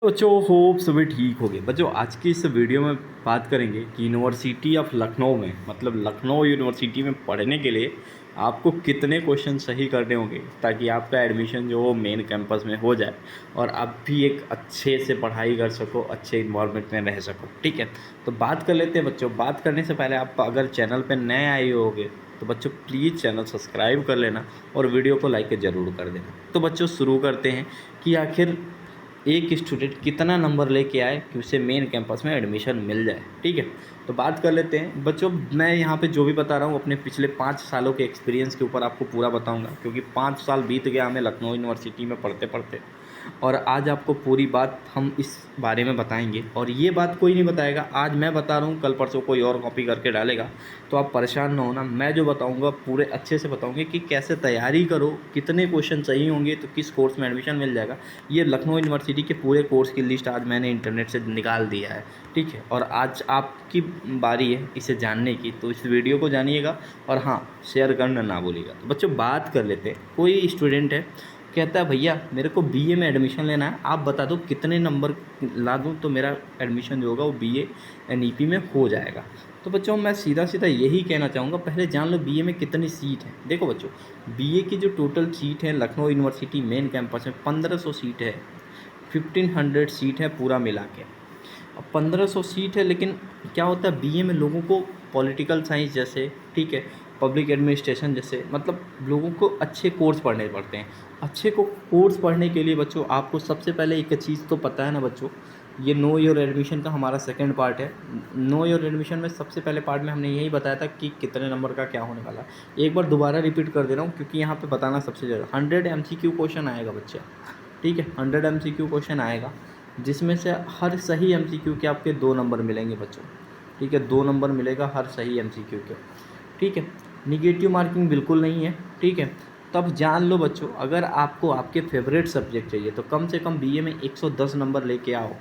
बच्चों होप सभी ठीक हो गए। बच्चों आज की इस वीडियो में बात करेंगे कि यूनिवर्सिटी ऑफ लखनऊ में मतलब लखनऊ यूनिवर्सिटी में पढ़ने के लिए आपको कितने क्वेश्चन सही करने होंगे ताकि आपका एडमिशन जो हो मेन कैंपस में हो जाए और आप भी एक अच्छे से पढ़ाई कर सको, अच्छे इन्वायरमेंट में रह सको। ठीक है, तो बात कर लेते हैं बच्चों। बात करने से पहले आप अगर चैनल पर नए आए होगे तो बच्चों प्लीज़ चैनल सब्सक्राइब कर लेना और वीडियो को लाइक ज़रूर कर देना। तो बच्चों शुरू करते हैं कि आखिर एक स्टूडेंट कितना नंबर लेके आए कि उसे मेन कैंपस में एडमिशन मिल जाए। ठीक है, तो बात कर लेते हैं बच्चों। मैं यहाँ पे जो भी बता रहा हूँ अपने पिछले 5 सालों के एक्सपीरियंस के ऊपर आपको पूरा बताऊँगा, क्योंकि 5 साल बीत गया हमें लखनऊ यूनिवर्सिटी में पढ़ते पढ़ते। और आज आपको पूरी बात हम इस बारे में बताएंगे, और ये बात कोई नहीं बताएगा। आज मैं बता रहा हूँ, कल परसों कोई और कॉपी करके डालेगा, तो आप परेशान ना होना। मैं जो बताऊँगा पूरे अच्छे से बताऊँगे कि कैसे तैयारी करो, कितने क्वेश्चन सही होंगे तो किस कोर्स में एडमिशन मिल जाएगा। ये लखनऊ यूनिवर्सिटी के पूरे कोर्स की लिस्ट आज मैंने इंटरनेट से निकाल दिया है। ठीक है, और आज आपकी बारी है इसे जानने की, तो इस वीडियो को जानिएगा और हाँ, शेयर करना ना भूलिएगा। तो बच्चों बात कर लेते हैं। कोई स्टूडेंट है, कहता है भैया मेरे को बीए में एडमिशन लेना है, आप बता दो कितने नंबर ला दूँ तो मेरा एडमिशन जो होगा वो बीए एनईपी में हो जाएगा। तो बच्चों मैं सीधा सीधा यही कहना चाहूँगा, पहले जान लो बीए में कितनी सीट है। देखो बच्चों, बीए की जो टोटल सीट है लखनऊ यूनिवर्सिटी मेन कैंपस में 1500 सीट है। 1500 सीट है पूरा मिला के। अब 1500 सीट है, लेकिन क्या होता है बीए में लोगों को पॉलिटिकल साइंस जैसे, ठीक है, पब्लिक एडमिनिस्ट्रेशन जैसे, मतलब लोगों को अच्छे कोर्स पढ़ने पड़ते हैं। अच्छे को कोर्स पढ़ने के लिए बच्चों आपको सबसे पहले एक चीज़ तो पता है ना बच्चों, ये नो योर एडमिशन का हमारा सेकंड पार्ट है। नो योर एडमिशन में सबसे पहले पार्ट में हमने यही बताया था कि कितने नंबर का क्या होने वाला है। एक बार दोबारा रिपीट कर दे रहा हूँ क्योंकि यहाँ पे बताना सबसे ज़्यादा। 100 MCQ क्वेश्चन आएगा बच्चा। ठीक है, 100 MCQ क्वेश्चन आएगा, जिसमें से हर सही MCQ के आपके 2 नंबर मिलेंगे बच्चों। ठीक है, 2 नंबर मिलेगा हर सही MCQ के। ठीक है, निगेटिव मार्किंग बिल्कुल नहीं है। ठीक है, तब जान लो बच्चों, अगर आपको आपके फेवरेट सब्जेक्ट चाहिए तो कम से कम बीए में 110 नंबर लेके आओ।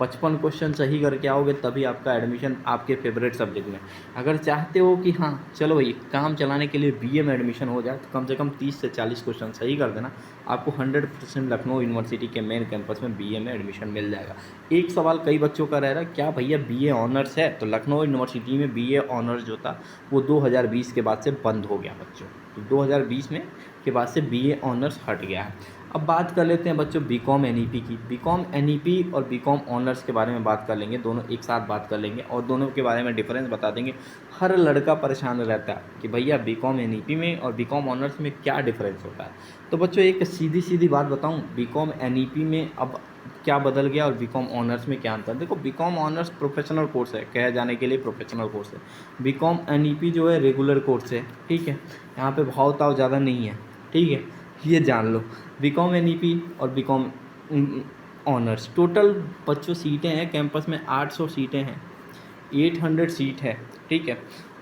55 क्वेश्चन सही करके आओगे तभी आपका एडमिशन आपके फेवरेट सब्जेक्ट में। अगर चाहते हो कि हाँ चलो भाई काम चलाने के लिए बीए में एडमिशन हो जाए, तो कम से कम 30 से 40 क्वेश्चन सही कर देना, आपको 100% लखनऊ यूनिवर्सिटी के मेन कैंपस में बीए में एडमिशन मिल जाएगा। एक सवाल कई बच्चों का रह रहा है, क्या भैया बीए ऑनर्स है? तो लखनऊ यूनिवर्सिटी में बीए ऑनर्स जो था वो 2020 के बाद से बंद हो गया बच्चों। तो 2020 में के बाद से बीए ऑनर्स हट गया है। अब बात कर लेते हैं बच्चों बीकॉम एनईपी की। बीकॉम एनईपी और बीकॉम ऑनर्स के बारे में बात कर लेंगे, दोनों एक साथ बात कर लेंगे और दोनों के बारे में डिफरेंस बता देंगे। हर लड़का परेशान रहता है कि भैया बीकॉम एनईपी में और बीकॉम ऑनर्स में क्या डिफरेंस होता है। तो बच्चों एक सीधी सीधी बात बताऊं, बीकॉम एनईपी में अब क्या बदल गया और बीकॉम ऑनर्स में क्या अंतर। देखो बीकॉम ऑनर्स प्रोफेशनल कोर्स है, कहे जाने के लिए प्रोफेशनल कोर्स है। बीकॉम एनईपी जो है रेगुलर कोर्स है। ठीक है, यहाँ पे भाव ताव ज़्यादा नहीं है। ठीक है, ये जान लो। बीकॉम एनईपी और बीकॉम ऑनर्स टोटल बच्चों सीटें हैं कैंपस में 800 सीटें हैं, 800 सीट है। ठीक है,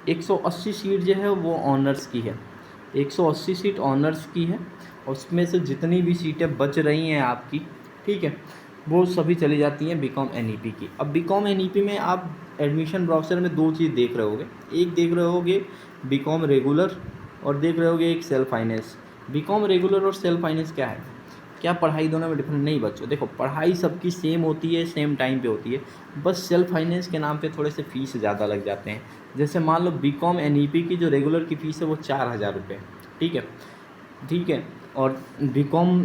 180 सीट जो है वो ऑनर्स की है, 180 सीट ऑनर्स की है। और उसमें से जितनी भी सीटें बच रही हैं आपकी, ठीक है, वो सभी चली जाती हैं बीकॉम एनईपी की। अब बीकॉम एनईपी में आप एडमिशन ब्राउज़र में 2 चीज़ देख रहे होगे, एक देख रहे होगे बीकॉम रेगुलर और देख रहे होगे एक सेल्फ फाइनेंस। बीकॉम रेगुलर और सेल्फ फाइनेंस क्या है? क्या पढ़ाई दोनों में डिफरेंट नहीं बच्चों? देखो पढ़ाई सबकी सेम होती है, सेम टाइम पे होती है, बस सेल्फ फाइनेंस के नाम पे थोड़े से फ़ीस ज़्यादा लग जाते हैं। जैसे मान लो बीकॉम एनईपी की जो रेगुलर की फ़ीस है वो 4000 रुपये। ठीक है, ठीक है, और बीकॉम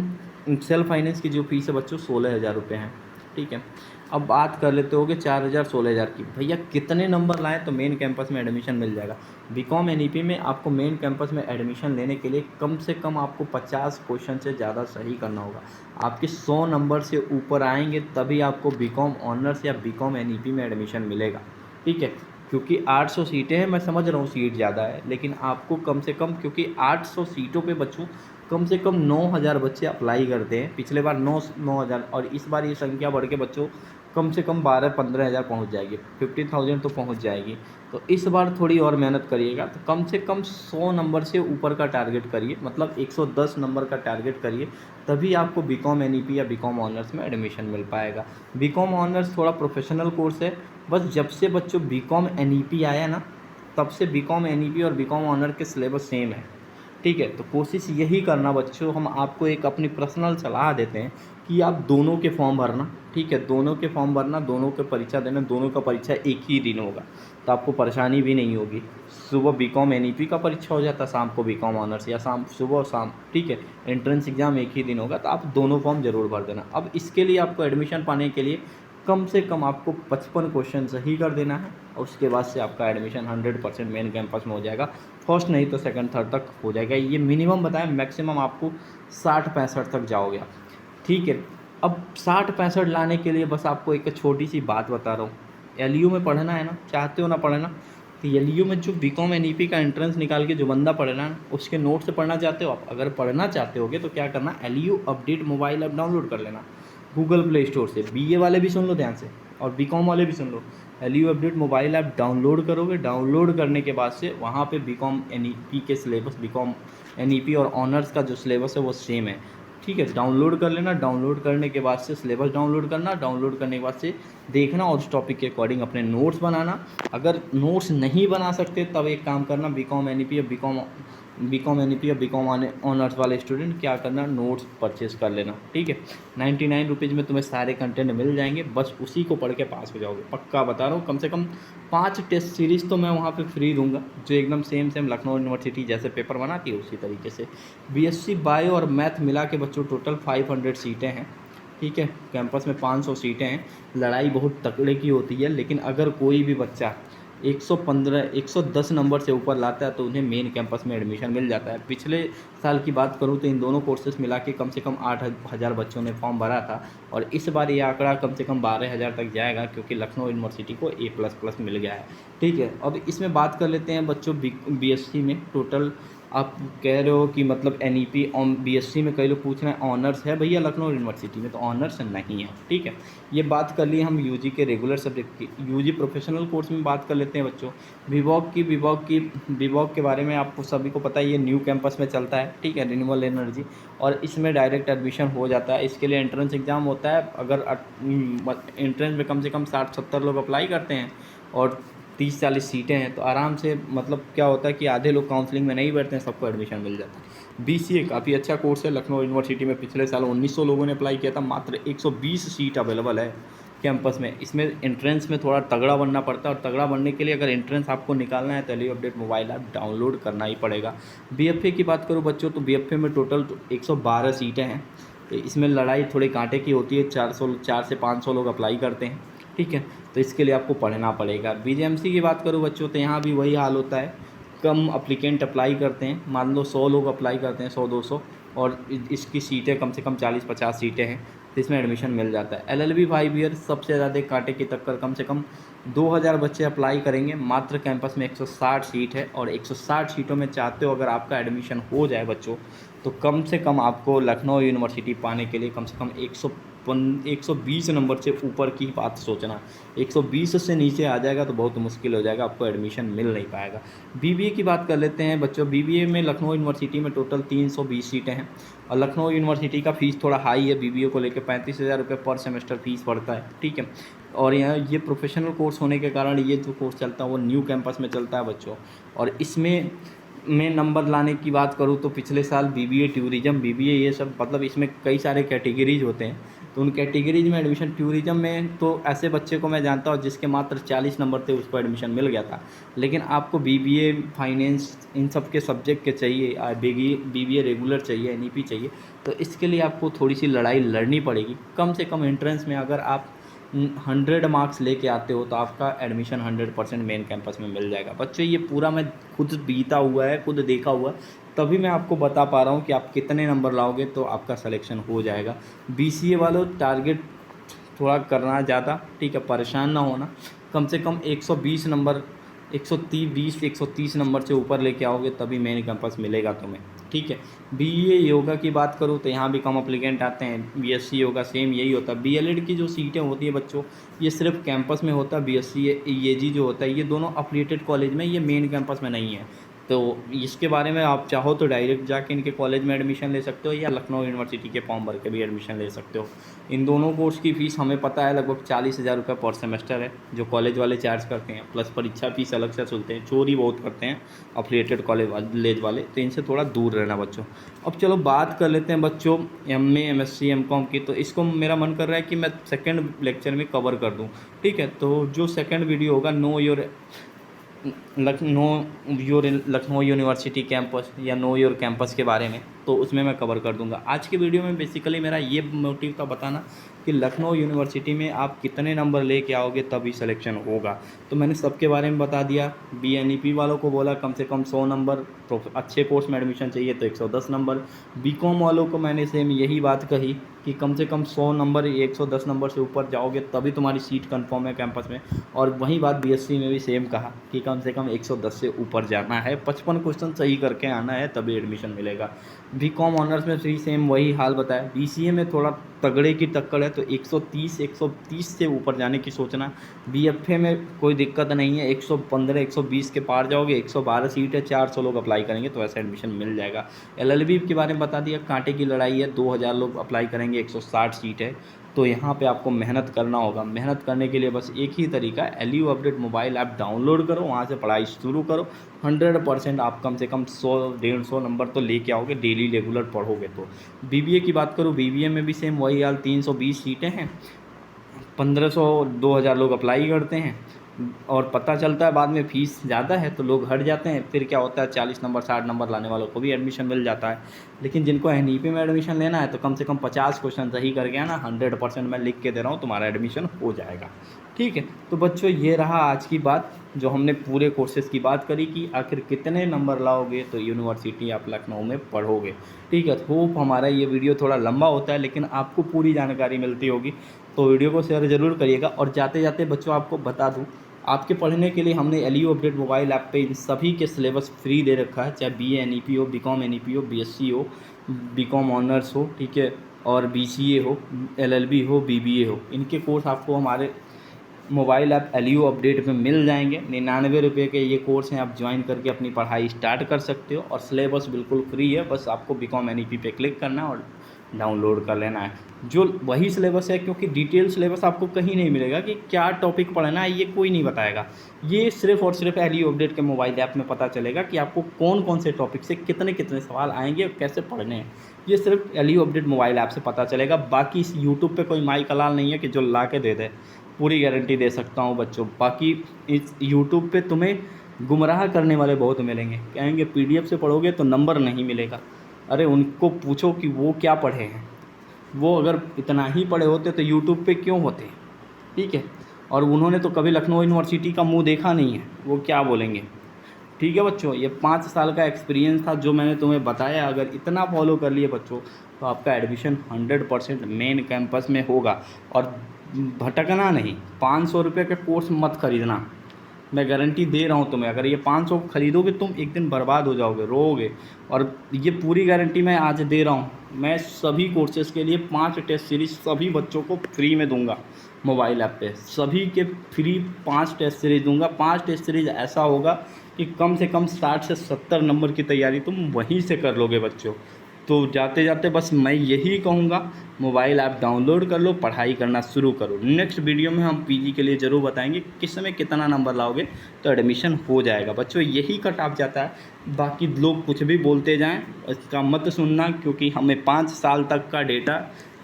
सेल्फ फाइनेंस की जो फ़ीस है बच्चों 16,000 रुपये है। ठीक है, अब बात कर लेते होगे 4000 16,000 की, भैया कितने नंबर लाएं तो मेन कैंपस में एडमिशन मिल जाएगा। बीकॉम एनईपी में आपको मेन कैंपस में एडमिशन लेने के लिए कम से कम आपको 50 क्वेश्चन से ज़्यादा सही करना होगा। आपके 100 नंबर से ऊपर आएंगे तभी आपको बीकॉम ऑनर्स या बीकॉम एनईपी में एडमिशन मिलेगा। ठीक है, क्योंकि 800 सीटें हैं, मैं समझ रहा हूँ सीट ज़्यादा है, लेकिन आपको कम से कम, क्योंकि 800 सीटों पे बच्चों कम से कम 9000 बच्चे अप्लाई करते हैं। पिछले बार 9000 और इस बार ये संख्या बढ़ के बच्चों कम से कम 12-15 हज़ार पहुँच जाएगी, 15,000 तो पहुँच जाएगी। तो इस बार थोड़ी और मेहनत करिएगा, तो कम से कम 100 नंबर से ऊपर का टारगेट करिए, मतलब 110 नंबर का टारगेट करिए, तभी आपको बीकॉम एनईपी या बीकॉम ऑनर्स में एडमिशन मिल पाएगा। बीकॉम ऑनर्स थोड़ा प्रोफेशनल कोर्स है, बस जब से बच्चों बीकॉम एनईपी आया ना, तब से बीकॉम एनईपी और बीकॉम ऑनर के सिलेबस सेम है। ठीक है। तो कोशिश यही करना बच्चों, हम आपको एक अपनी पर्सनल सलाह देते हैं कि आप दोनों के फॉर्म भरना, ठीक है, दोनों के फॉर्म भरना, दोनों के परीक्षा देना, दोनों का परीक्षा एक ही दिन होगा, तो आपको परेशानी भी नहीं होगी। सुबह बीकॉम एनईपी का परीक्षा हो जाता, शाम को बीकॉम ऑनर्स, या सुबह और शाम, ठीक है। एंट्रेंस एग्ज़ाम एक ही दिन होगा, तो आप दोनों फॉर्म ज़रूर भर देना। अब इसके लिए आपको एडमिशन पाने के लिए कम से कम आपको 55 क्वेश्चन सही कर देना है, और उसके बाद से आपका एडमिशन 100% मेन कैंपस में हो जाएगा। फर्स्ट नहीं तो सेकंड थर्ड तक हो जाएगा। ये मिनिमम बताएं, मैक्सिमम आपको 60-65 तक जाओगे आप, ठीक है। अब 60-65 लाने के लिए बस आपको एक छोटी सी बात बता रहा हूँ, एलयू में पढ़ना है ना, चाहते हो ना पढ़ना, तो एलयू में जो बीकॉम एनईपी का एंट्रेंस निकाल के जो बंदा पढ़ना है उसके नोट से पढ़ना चाहते हो आप। अगर पढ़ना चाहते होगे तो क्या करना, LU update mobile app download कर लेना गूगल प्ले स्टोर से। बीए वाले भी सुन लो ध्यान से, और बीकॉम वाले भी सुन लो। LU update mobile app download करोगे, डाउनलोड करने के बाद से वहाँ पे बीकॉम एनईपी के सिलेबस, बीकॉम एनईपी और ऑनर्स का जो सिलेबस है वो सेम है, ठीक है। डाउनलोड कर लेना, डाउनलोड करने के बाद से सिलेबस डाउनलोड करना, डाउनलोड करने के बाद से देखना और उस टॉपिक के अकॉर्डिंग अपने नोट्स बनाना। अगर नोट्स नहीं बना सकते तब एक काम करना, बीकॉम एनईपी या बीकॉम एनईपी या बीकॉम ऑनर्स वाले स्टूडेंट क्या करना, नोट्स परचेज कर लेना, ठीक है। 99 रुपीज़ में तुम्हें सारे कंटेंट मिल जाएंगे, बस उसी को पढ़ के पास हो जाओगे, पक्का बता रहा हूँ। कम से कम 5 टेस्ट सीरीज़ तो मैं वहाँ पे फ्री दूंगा, जो एकदम सेम लखनऊ यूनिवर्सिटी जैसे पेपर बनाती है उसी तरीके से। बीएससी बायो और मैथ मिला के बच्चों टोटल 500 सीटें हैं, ठीक है। कैंपस में 500 सीटें हैं। लड़ाई बहुत तगड़े की होती है, लेकिन अगर कोई भी बच्चा 115 110 नंबर से ऊपर लाता है तो उन्हें मेन कैंपस में एडमिशन मिल जाता है। पिछले साल की बात करूं तो इन दोनों कोर्सेज मिला के कम से कम 8,000 बच्चों ने फॉर्म भरा था, और इस बार ये आंकड़ा कम से कम 12,000 तक जाएगा, क्योंकि लखनऊ यूनिवर्सिटी को A++ मिल गया है, ठीक है। अब इसमें बात कर लेते हैं बच्चों, बीएससी में टोटल आप कह रहे हो कि मतलब एनईपी बीएससी में कई लोग पूछ रहे हैं ऑनर्स है भैया लखनऊ यूनिवर्सिटी में, तो ऑनर्स नहीं है, ठीक है। ये बात कर ली हम यूजी के रेगुलर सब्जेक्ट की। यूजी प्रोफेशनल कोर्स में बात कर लेते हैं बच्चों, विवॉक के बारे में आपको सभी को पता है, ये न्यू कैंपस में चलता है, ठीक है, रिन्यूएबल एनर्जी, और इसमें डायरेक्ट एडमिशन हो जाता है। इसके लिए एंट्रेंस एग्ज़ाम होता है। अगर एंट्रेंस में कम से कम 60-70 लोग अप्लाई करते हैं और 30-40 सीटें हैं, तो आराम से मतलब क्या होता है कि आधे लोग काउंसलिंग में नहीं बैठते हैं, सबको एडमिशन मिल जाता है। बीसीए काफ़ी अच्छा कोर्स है। लखनऊ यूनिवर्सिटी में पिछले साल 1900 लोगों ने अप्लाई किया था, मात्र 120 सीट अवेलेबल है कैंपस में। इसमें एंट्रेंस में थोड़ा तगड़ा बनना पड़ता है, और तगड़ा बनने के लिए अगर एंट्रेंस आपको निकालना है तो LU update mobile app download करना ही पड़ेगा। बीएफए की बात करूँ बच्चों, तो बीएफए में टोटल 112 सीटें हैं। इसमें लड़ाई थोड़ी कांटे की होती है, 4 से 500 लोग अप्लाई करते हैं, ठीक है, तो इसके लिए आपको पढ़ना पड़ेगा। बीजेएमसी की बात करूँ बच्चों, तो यहाँ भी वही हाल होता है, कम अप्लीकेंट अप्लाई करते हैं। मान लो 100 लोग अप्लाई करते हैं, 100-200, और इसकी सीटें कम से कम 40-50 सीटें हैं, तो इसमें एडमिशन मिल जाता है। एलएलबी 5 ईयर सबसे ज़्यादा कांटे की टक्कर, कम से कम 2000 बच्चे अप्लाई करेंगे, मात्र कैंपस में 160 सीट है, और 160 सीटों में चाहते हो अगर आपका एडमिशन हो जाए बच्चों, तो कम से कम आपको लखनऊ यूनिवर्सिटी पाने के लिए कम से कम 120 नंबर से ऊपर की बात सोचना। 120 से नीचे आ जाएगा तो बहुत मुश्किल हो जाएगा, आपको एडमिशन मिल नहीं पाएगा। बीबीए की बात कर लेते हैं बच्चों। बीबीए में लखनऊ यूनिवर्सिटी में टोटल 320 सीटें हैं, और लखनऊ यूनिवर्सिटी का फ़ीस थोड़ा हाई है। बीबीए को लेकर 35,000 रुपये पर सेमेस्टर फ़ीस पड़ता है, ठीक है। और यहाँ ये प्रोफेशनल कोर्स होने के कारण ये जो कोर्स चलता है वो न्यू कैंपस में चलता है बच्चों। और इसमें नंबर लाने की बात करूँ तो पिछले साल बीबीए टूरिज़म, बीबीए ये सब, मतलब इसमें कई सारे कैटेगरीज होते हैं, तो उन कैटेगरीज में एडमिशन, टूरिज़म में तो ऐसे बच्चे को मैं जानता हूँ जिसके मात्र 40 नंबर थे, उसको एडमिशन मिल गया था। लेकिन आपको बीबीए, फाइनेंस, इन सब के सब्जेक्ट के चाहिए, बीबीए रेगुलर चाहिए, एनईपी चाहिए, तो इसके लिए आपको थोड़ी सी लड़ाई लड़नी पड़ेगी। कम से कम एंट्रेंस में अगर आप 100 मार्क्स लेके आते हो तो आपका एडमिशन 100% मेन कैंपस में मिल जाएगा। बच्चों ये पूरा मैं खुद बीता हुआ है, खुद देखा हुआ है, तभी मैं आपको बता पा रहा हूँ कि आप कितने नंबर लाओगे तो आपका सिलेक्शन हो जाएगा। बीसीए वालों टारगेट थोड़ा करना ज़्यादा, ठीक है, परेशान ना होना। कम से कम 120 नंबर, 130 नंबर से ऊपर लेके आओगे तभी मेन कैंपस मिलेगा तुम्हें, ठीक है। बीए योगा की बात करूँ तो यहाँ भी कम अप्लीकेंट आते हैं। बीएससी योगा सेम यही होता है। बीएलएड की जो सीटें होती है बच्चों, ये सिर्फ कैंपस में होता है। बीएससी ईएजी जो होता है, ये दोनों अफिलिएटेड कॉलेज में, ये मेन कैंपस में नहीं है। तो इसके बारे में आप चाहो तो डायरेक्ट जाके इनके कॉलेज में एडमिशन ले सकते हो या लखनऊ यूनिवर्सिटी के फॉर्म भर के भी एडमिशन ले सकते हो। इन दोनों कोर्स की फ़ीस हमें पता है लगभग 40,000 रुपये पर सेमेस्टर है, जो कॉलेज वाले चार्ज करते हैं, प्लस परीक्षा फ़ीस अलग से सुनते हैं। चोरी बहुत करते हैं अफिलिएटेड कॉलेज वाले, तो इनसे थोड़ा दूर रहना बच्चों। अब चलो बात कर लेते हैं बच्चों MA MSc MCOM की। तो इसको मेरा मन कर रहा है कि मैं सेकेंड लेक्चर में कवर कर दूँ, ठीक है। तो जो सेकेंड वीडियो होगा लखनऊ यूनिवर्सिटी कैंपस या नो योर कैंपस के बारे में, तो उसमें मैं कवर कर दूंगा। आज के वीडियो में बेसिकली मेरा ये मोटिव था बताना कि लखनऊ यूनिवर्सिटी में आप कितने नंबर लेके आओगे तभी सिलेक्शन होगा। तो मैंने सबके बारे में बता दिया। BNEP वालों को बोला कम से कम 100 नंबर, तो अच्छे कोर्स में एडमिशन चाहिए तो 110 नंबर। BCom वालों को मैंने सेम यही बात कही कि कम से कम 100 नंबर 110 नंबर से ऊपर जाओगे तभी तुम्हारी सीट कंफर्म है कैंपस में। और वही बात BSc में भी सेम कहा कि कम से कम 110 से ऊपर जाना है, 55 क्वेश्चन सही करके आना है तभी एडमिशन मिलेगा। BCom ऑनर्स में भी सेम वही हाल बताया। BCA में थोड़ा तगड़े की टक्कर है तो 130 से ऊपर जाने की सोचना। BFA में कोई दिक्कत नहीं है, 115 120 के पार जाओगे, 112 सीट है, 400 लोग अप्लाई करेंगे तो ऐसा एडमिशन मिल जाएगा। LLB के बारे में बता दिया, कांटे की लड़ाई है, 2000 लोग अप्लाई करेंगे, 160 सीट है। तो यहाँ पे आपको मेहनत करना होगा। मेहनत करने के लिए बस एक ही तरीका है, LU update mobile app download करो, वहाँ से पढ़ाई शुरू करो। 100% आप कम से कम 100-150 नंबर तो लेके आओगे डेली रेगुलर पढ़ोगे तो। BBA की बात करूँ, BBA में भी सेम वही हाल, 320 सीटें हैं, 1500-2000 लोग अप्लाई करते हैं और पता चलता है बाद में फ़ीस ज़्यादा है तो लोग हट जाते हैं। फिर क्या होता है, 40 नंबर 60 नंबर लाने वालों को भी एडमिशन मिल जाता है। लेकिन जिनको NEP में एडमिशन लेना है तो कम से कम 50 क्वेश्चन सही करके आना, 100% मैं लिख के दे रहा हूँ, तुम्हारा एडमिशन हो जाएगा, ठीक है। तो बच्चों ये रहा आज की बात, जो हमने पूरे कोर्सेज़ की बात करी कि आखिर कितने नंबर लाओगे तो यूनिवर्सिटी आप लखनऊ में पढ़ोगे, ठीक है। होप हमारा ये वीडियो थोड़ा लंबा होता है लेकिन आपको पूरी जानकारी मिलती होगी, तो वीडियो को शेयर ज़रूर करिएगा। और जाते जाते बच्चों आपको बता दूँ, आपके पढ़ने के लिए हमने LU अपडेट मोबाइल ऐप पे इन सभी के सिलेबस फ्री दे रखा है, चाहे BA NEP हो, BCom NEP हो, BSc हो, BCom ऑनर्स हो, ठीक है, और BCA हो, LLB हो, BBA हो। इनके कोर्स आपको हमारे मोबाइल ऐप LU अपडेट में मिल जाएंगे। 99 रुपये के ये कोर्स हैं, आप ज्वाइन करके अपनी पढ़ाई स्टार्ट कर सकते हो और सिलेबस बिल्कुल फ्री है। बस आपको BCom NEP पे क्लिक करना है और डाउनलोड कर लेना है। जो वही सिलेबस है, क्योंकि डिटेल सिलेबस आपको कहीं नहीं मिलेगा कि क्या टॉपिक पढ़ना है, ये कोई नहीं बताएगा। ये सिर्फ और सिर्फ LU अपडेट के मोबाइल ऐप में पता चलेगा कि आपको कौन कौन से टॉपिक से कितने कितने सवाल आएंगे और कैसे पढ़ने हैं। ये सिर्फ LU अपडेट मोबाइल ऐप से पता चलेगा। बाकी इस यूट्यूब पे कोई माई कलाल नहीं है कि जो ला के दे दे, पूरी गारंटी दे सकता हूँ बच्चों। बाकी इस यूट्यूब पे तुम्हें गुमराह करने वाले बहुत मिलेंगे, कहेंगे PDF से पढ़ोगे तो नंबर नहीं मिलेगा। अरे उनको पूछो कि वो क्या पढ़े हैं, वो अगर इतना ही पढ़े होते तो यूट्यूब पे क्यों होते, ठीक है। और उन्होंने तो कभी लखनऊ यूनिवर्सिटी का मुंह देखा नहीं है, वो क्या बोलेंगे, ठीक है बच्चों। ये 5 साल का एक्सपीरियंस था जो मैंने तुम्हें बताया। अगर इतना फॉलो कर लिए बच्चों तो आपका एडमिशन 100% मेन कैंपस में होगा। और भटकना नहीं, 500 रुपये का कोर्स मत खरीदना, मैं गारंटी दे रहा हूँ तुम्हें। अगर ये 500 खरीदोगे तुम एक दिन बर्बाद हो जाओगे, रोओगे। और ये पूरी गारंटी मैं आज दे रहा हूँ। मैं सभी कोर्सेज़ के लिए 5 टेस्ट सीरीज़ सभी बच्चों को फ्री में दूंगा मोबाइल ऐप पे, सभी के फ्री 5 टेस्ट सीरीज़ दूंगा। 5 टेस्ट सीरीज़ ऐसा होगा कि कम से कम 60 से 70 नंबर की तैयारी तुम वहीं से कर लोगे बच्चों। तो जाते जाते बस मैं यही कहूँगा, मोबाइल ऐप डाउनलोड कर लो, पढ़ाई करना शुरू करो। नेक्स्ट वीडियो में हम PG के लिए ज़रूर बताएंगे किस समय कितना नंबर लाओगे तो एडमिशन हो जाएगा बच्चों। यही कट ऑफ जाता है, बाकी लोग कुछ भी बोलते जाएं इसका मत सुनना, क्योंकि हमें 5 साल तक का डेटा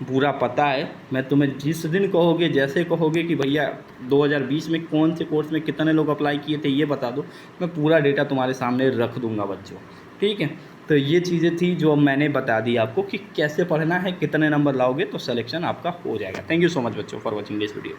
पूरा पता है। मैं तुम्हें जिस दिन कहोगे, जैसे कहोगे कि भैया 2020 में कौन से कोर्स में कितने लोग अप्लाई किए थे ये बता दो, मैं पूरा डेटा तुम्हारे सामने रख दूंगा बच्चों, ठीक है। तो ये चीज़ें थी जो मैंने बता दी आपको कि कैसे पढ़ना है, कितने नंबर लाओगे तो सिलेक्शन आपका हो जाएगा। थैंक यू सो मच बच्चों फॉर वॉचिंग दिस वीडियो।